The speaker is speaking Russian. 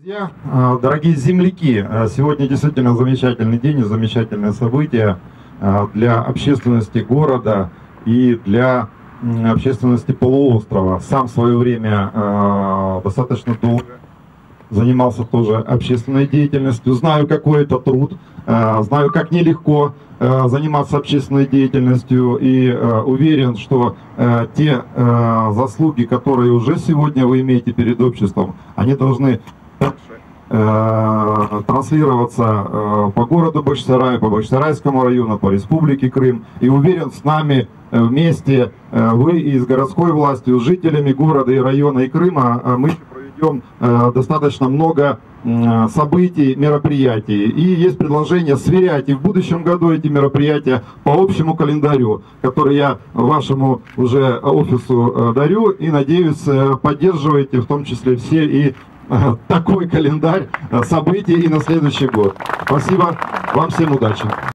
Друзья, дорогие земляки, сегодня действительно замечательный день и замечательное событие для общественности города и для общественности полуострова. Сам в свое время достаточно долго занимался тоже общественной деятельностью, знаю, какой это труд, знаю, как нелегко заниматься общественной деятельностью, и уверен, что те заслуги, которые уже сегодня вы имеете перед обществом, они должны транслироваться по городу Бахчисарай, по Бахчисарайскому району, по Республике Крым. И уверен, с нами вместе, вы и с городской властью, с жителями города и района и Крыма, мы проведем достаточно много событий, мероприятий. И есть предложение сверять и в будущем году эти мероприятия по общему календарю, который я вашему уже офису дарю, и надеюсь, поддерживаете в том числе все и такой календарь событий и на следующий год. Спасибо, вам всем удачи.